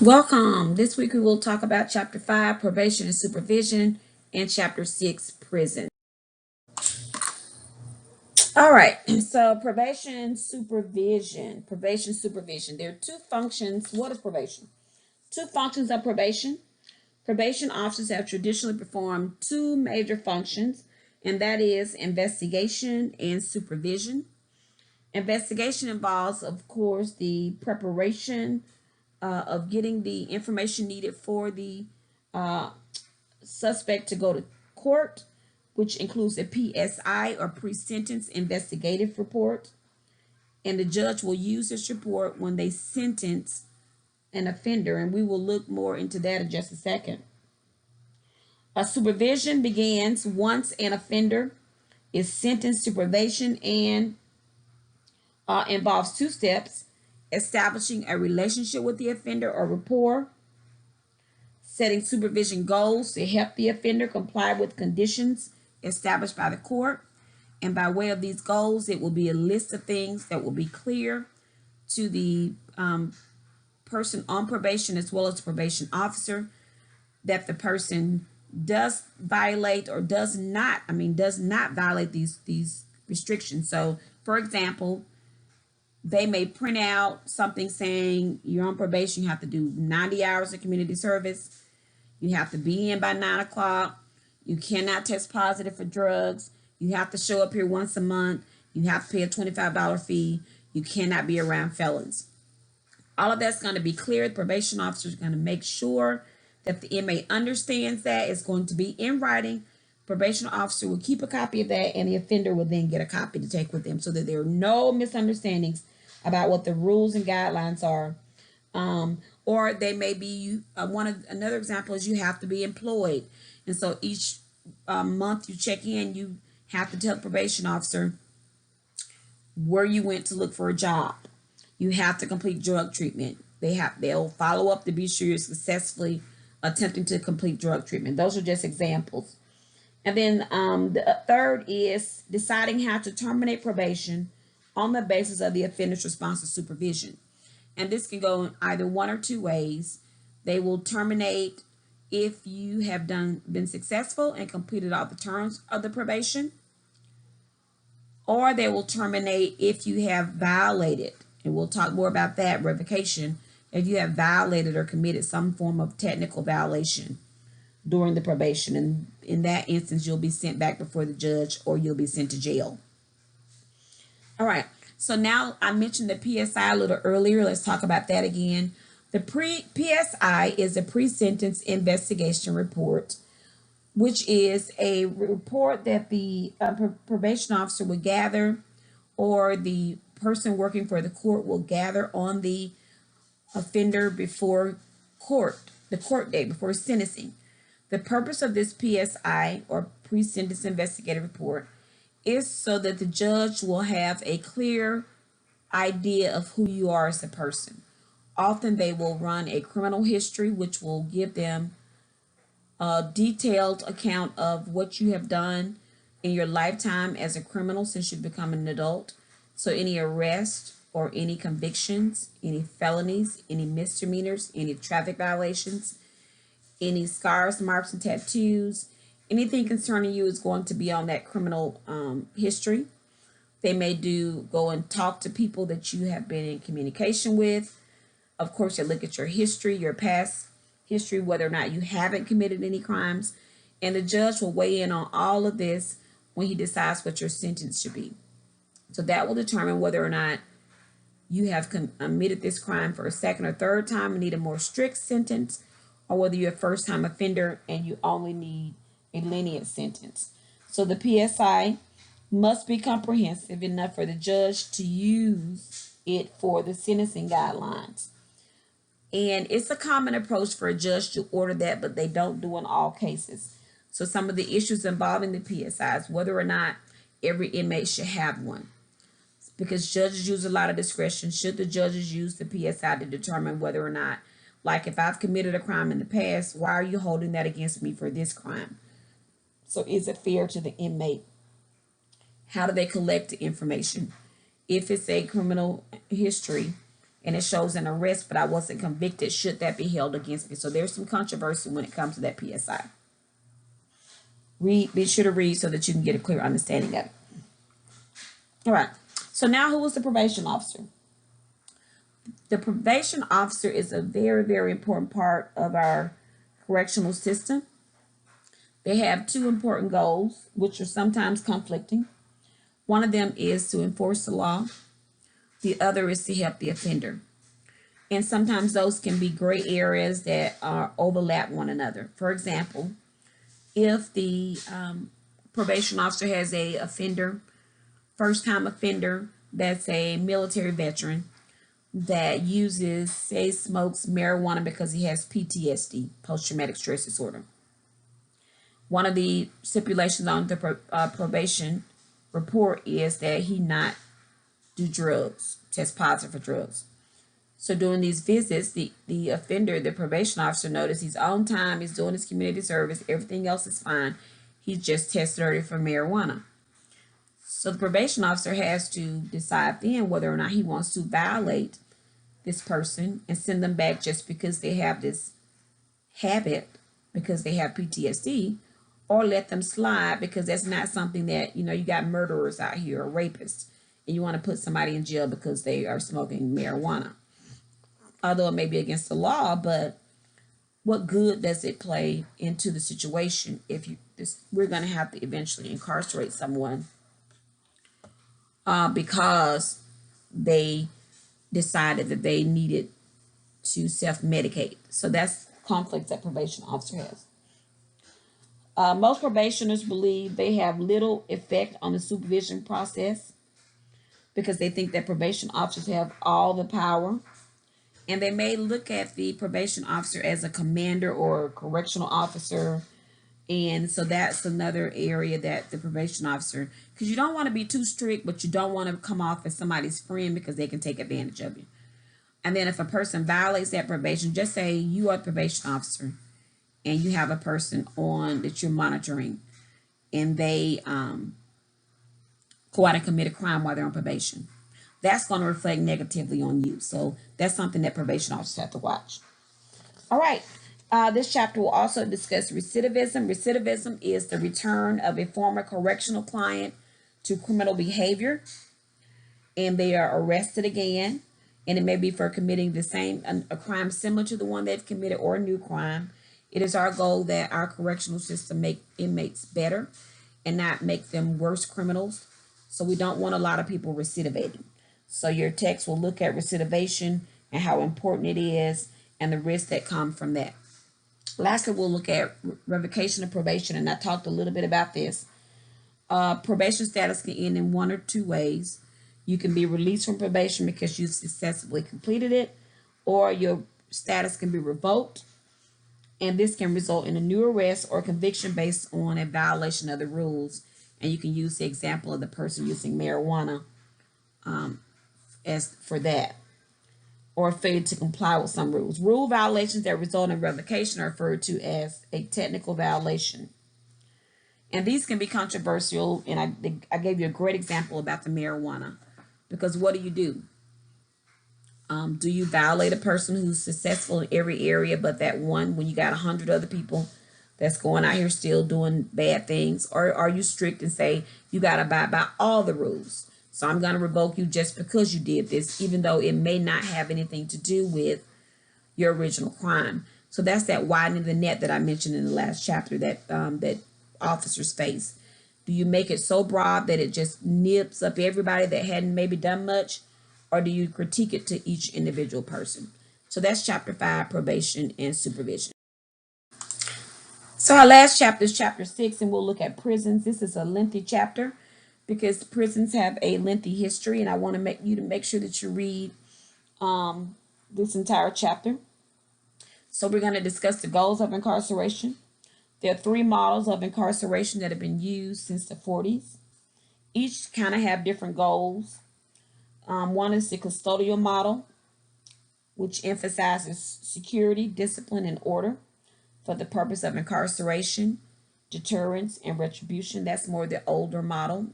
Welcome. This week we will talk about Chapter 5, Probation and Supervision, and Chapter 6, Prison. All right, so probation, supervision. Probation, supervision. There are two functions. What is probation? Two functions of probation. Probation officers have traditionally performed two major functions, and that is investigation and supervision. Investigation involves, of course, the preparation of getting the information needed for the uh, suspect to go to court, which includes a PSI or pre sentence investigative report. And the judge will use this report when they sentence an offender. And we will look more into that in just a second. A supervision begins once an offender is sentenced to probation and involves two steps: establishing a relationship with the offender or rapport, setting supervision goals to help the offender comply with conditions established by the court. And by way of these goals, it will be a list of things that will be clear to the person on probation as well as the probation officer that the person does violate or does not violate these restrictions. So for example, they may print out something saying you're on probation, you have to do 90 hours of community service, you have to be in by 9 o'clock, you cannot test positive for drugs, you have to show up here once a month, you have to pay a $25 fee, you cannot be around felons. All of that's going to be clear. The probation officer is going to make sure that the inmate understands that. It's going to be in writing. Probation officer will keep a copy of that, and the offender will then get a copy to take with them so that there are no misunderstandings about what the rules and guidelines are. Or they may be another example is you have to be employed, and so each month you check in, you have to tell the probation officer where you went to look for a job. You have to complete drug treatment. They'll follow up to be sure you're successfully attempting to complete drug treatment. Those are just examples. And then the third is deciding how to terminate probation on the basis of the offender's response to supervision. And this can go in either one or two ways. They will terminate if you have been successful and completed all the terms of the probation, or they will terminate if you have violated, and we'll talk more about that, revocation, if you have violated or committed some form of technical violation during the probation. And in that instance, you'll be sent back before the judge or you'll be sent to jail. All right. So now I mentioned the PSI a little earlier. Let's talk about that again. The PSI is a pre-sentence investigation report, which is a report that the probation officer would gather, or the person working for the court will gather on the offender before court, the court date before sentencing. The purpose of this PSI, or pre-sentence investigative report, is so that the judge will have a clear idea of who you are as a person. Often they will run a criminal history, which will give them a detailed account of what you have done in your lifetime as a criminal since you've become an adult. So any arrest or any convictions, any felonies, any misdemeanors, any traffic violations, any scars, marks, and tattoos, anything concerning you is going to be on that criminal history. They may go and talk to people that you have been in communication with. Of course, they look at your history, your past history, whether or not you haven't committed any crimes. And the judge will weigh in on all of this when he decides what your sentence should be. So that will determine whether or not you have committed this crime for a second or third time and need a more strict sentence, or whether you're a first-time offender and you only need a lenient sentence. So the PSI must be comprehensive enough for the judge to use it for the sentencing guidelines. And it's a common approach for a judge to order that, but they don't do in all cases. So some of the issues involving the PSIs, whether or not every inmate should have one, because judges use a lot of discretion. Should the judges use the PSI to determine whether or not, like if I've committed a crime in the past, why are you holding that against me for this crime? So is it fair to the inmate? How do they collect the information? If it's a criminal history and it shows an arrest, but I wasn't convicted. Should that be held against me? So there's some controversy when it comes to that PSI. Be sure to read so that you can get a clear understanding of it. All right. So now, who was the probation officer? The probation officer is a very, very important part of our correctional system. They have two important goals, which are sometimes conflicting. One of them is to enforce the law. The other is to help the offender. And sometimes those can be gray areas that overlap one another. For example, if the probation officer has a offender, first-time offender, that's a military veteran that uses, say, smokes marijuana because he has PTSD, post-traumatic stress disorder. One of the stipulations on the probation report is that he not do drugs, test positive for drugs. So during these visits, the offender, the probation officer, notice he's on time, he's doing his community service, everything else is fine. He's just tested early for marijuana. So the probation officer has to decide then whether or not he wants to violate this person and send them back just because they have this habit, because they have PTSD, or let them slide because that's not something that, you got murderers out here or rapists, and you want to put somebody in jail because they are smoking marijuana. Although it may be against the law, but what good does it play into the situation if we're going to have to eventually incarcerate someone because they decided that they needed to self-medicate. So that's conflict that probation officer has. Most probationers believe they have little effect on the supervision process because they think that probation officers have all the power. And they may look at the probation officer as a commander or a correctional officer. And so that's another area that the probation officer, because you don't want to be too strict, but you don't want to come off as somebody's friend because they can take advantage of you. And then if a person violates that probation, just say you are a probation officer and you have a person on that you're monitoring and they go out and commit a crime while they're on probation. That's going to reflect negatively on you. So that's something that probation officers have to watch. All right. This chapter will also discuss recidivism. Recidivism is the return of a former correctional client to criminal behavior, and they are arrested again, and it may be for committing a crime similar to the one they've committed or a new crime. It is our goal that our correctional system make inmates better and not make them worse criminals. So we don't want a lot of people recidivating. So your text will look at recidivation and how important it is and the risks that come from that. Lastly, we'll look at revocation of probation, and I talked a little bit about this. Probation status can end in one or two ways. You can be released from probation because you successfully completed it, or your status can be revoked, and this can result in a new arrest or conviction based on a violation of the rules. And you can use the example of the person using marijuana as for that, or failure to comply with some rules. Rule violations that result in revocation are referred to as a technical violation. And these can be controversial, and I gave you a great example about the marijuana, because what do? Do you violate a person who's successful in every area but that one when you got 100 other people that's going out here still doing bad things? Or are you strict and say you got to abide by all the rules? So I'm going to revoke you just because you did this, even though it may not have anything to do with your original crime. So that's that widening the net that I mentioned in the last chapter that that officers face. Do you make it so broad that it just nips up everybody that hadn't maybe done much? Or do you critique it to each individual person? So that's chapter 5, probation and supervision. So our last chapter is chapter 6, and we'll look at prisons. This is a lengthy chapter because prisons have a lengthy history, and I want to make sure that you read this entire chapter. So we're going to discuss the goals of incarceration. There are 3 models of incarceration that have been used since the 40s. Each kind of have different goals. One is the custodial model, which emphasizes security, discipline, and order for the purpose of incarceration, deterrence, and retribution. That's more the older model.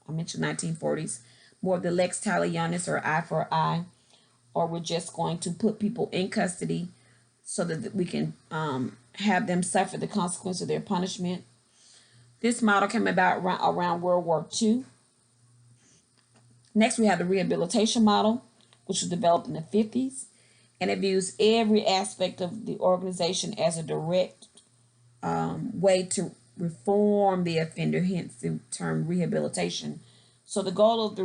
I mentioned 1940s. More of the lex talionis, or eye for eye, or we're just going to put people in custody so that we can have them suffer the consequence of their punishment. This model came about around World War II. Next, we have the rehabilitation model, which was developed in the 50s, and it views every aspect of the organization as a direct way to reform the offender, hence the term rehabilitation. So the goal of the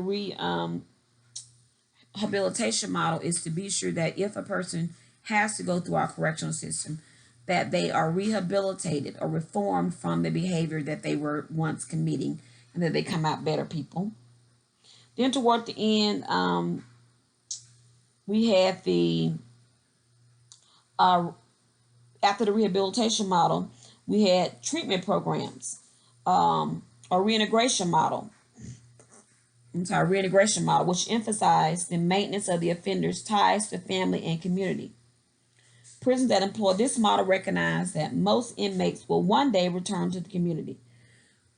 rehabilitation model is to be sure that if a person has to go through our correctional system, that they are rehabilitated or reformed from the behavior that they were once committing, and that they come out better people. Then toward the end, we had the after the rehabilitation model, we had treatment programs, or reintegration model. Reintegration model, which emphasized the maintenance of the offender's ties to family and community. Prisons that employ this model recognize that most inmates will one day return to the community.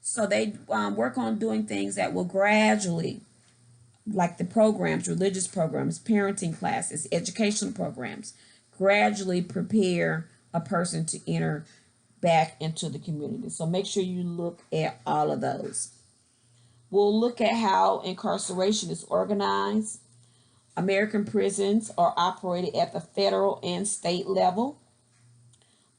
So they work on doing things that will gradually, like the programs, religious programs, parenting classes, educational programs, gradually prepare a person to enter back into the community. So make sure you look at all of those. We'll look at how incarceration is organized. American prisons are operated at the federal and state level.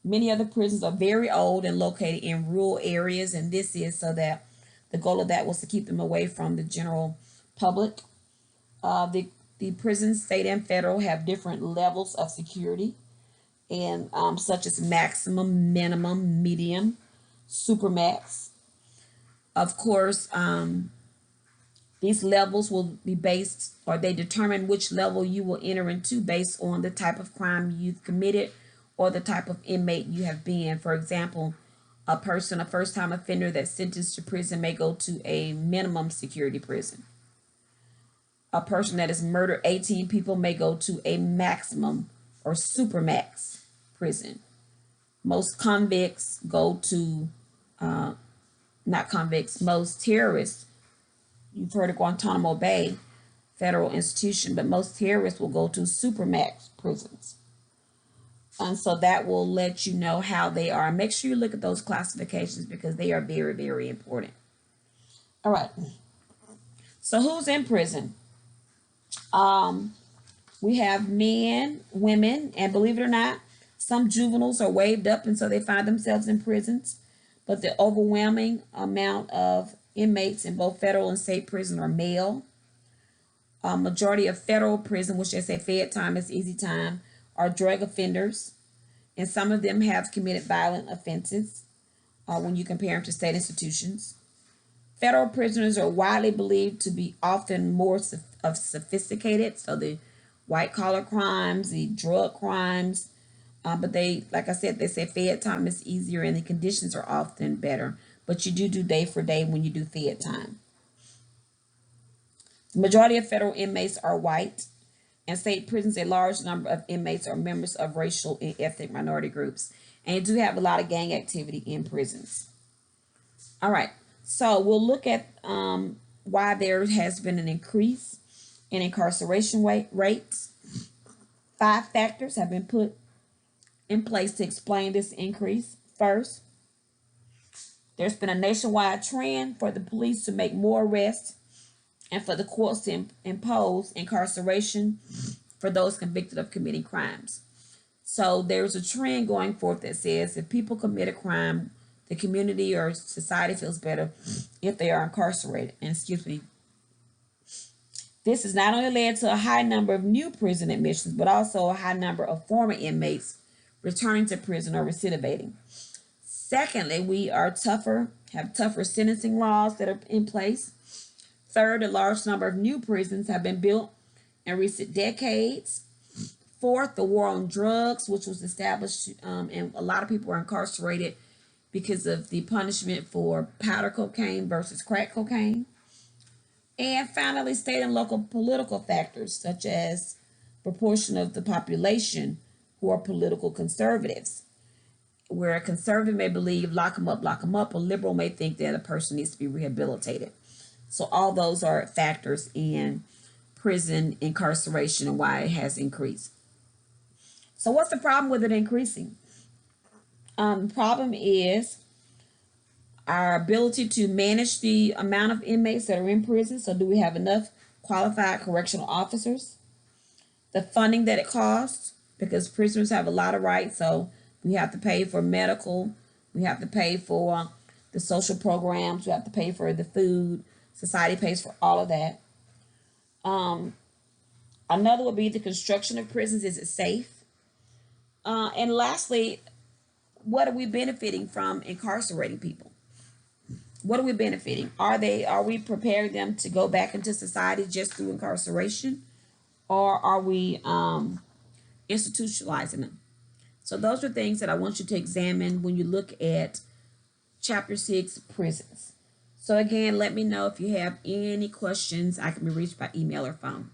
Many of the prisons are very old and located in rural areas, and this is so that the goal of that was to keep them away from the general public. The prisons, state and federal, have different levels of security, and such as maximum, minimum, medium, supermax. Of course, these levels will be based, or they determine which level you will enter into based on the type of crime you've committed or the type of inmate you have been. For example, a first-time offender that's sentenced to prison may go to a minimum security prison. A person that has murdered 18 people may go to a maximum or supermax prison. Most convicts go to, most terrorists, you've heard of Guantanamo Bay federal institution, but most terrorists will go to supermax prisons. And so that will let you know how they are. Make sure you look at those classifications because they are very, very important. All right. So who's in prison? We have men, women, and believe it or not, some juveniles are waived up and so they find themselves in prisons. But the overwhelming amount of inmates in both federal and state prison are male. Majority of federal prison, which they say fed time is easy time, are drug offenders, and some of them have committed violent offenses when you compare them to state institutions. Federal prisoners are widely believed to be often more sophisticated, so the white collar crimes, the drug crimes, but they, like I said, they say fed time is easier and the conditions are often better, but you do day for day when you do fed time. The majority of federal inmates are white, and state prisons, a large number of inmates are members of racial and ethnic minority groups, and you do have a lot of gang activity in prisons. All right, so we'll look at why there has been an increase in incarceration rates. 5 factors have been put in place to explain this increase. First, there's been a nationwide trend for the police to make more arrests and for the courts to impose incarceration for those convicted of committing crimes. So there's a trend going forth that says if people commit a crime, the community or society feels better if they are incarcerated. And this has not only led to a high number of new prison admissions, but also a high number of former inmates returning to prison or recidivating. Secondly, we are have tougher sentencing laws that are in place. Third, a large number of new prisons have been built in recent decades. Fourth, the war on drugs, which was established, and a lot of people are incarcerated because of the punishment for powder cocaine versus crack cocaine. And finally, state and local political factors, such as proportion of the population who are political conservatives. Where a conservative may believe lock them up, a liberal may think that a person needs to be rehabilitated. So all those are factors in prison incarceration and why it has increased. So what's the problem with it increasing? The problem is our ability to manage the amount of inmates that are in prison. So do we have enough qualified correctional officers? The funding that it costs, because prisoners have a lot of rights. So we have to pay for medical, we have to pay for the social programs, we have to pay for the food. Society pays for all of that. Another would be the construction of prisons. Is it safe? And lastly, what are we benefiting from incarcerating people? What are we benefiting? Are we preparing them to go back into society just through incarceration? Or are we institutionalizing them? So those are things that I want you to examine when you look at Chapter 6, prisons. So again, let me know if you have any questions. I can be reached by email or phone.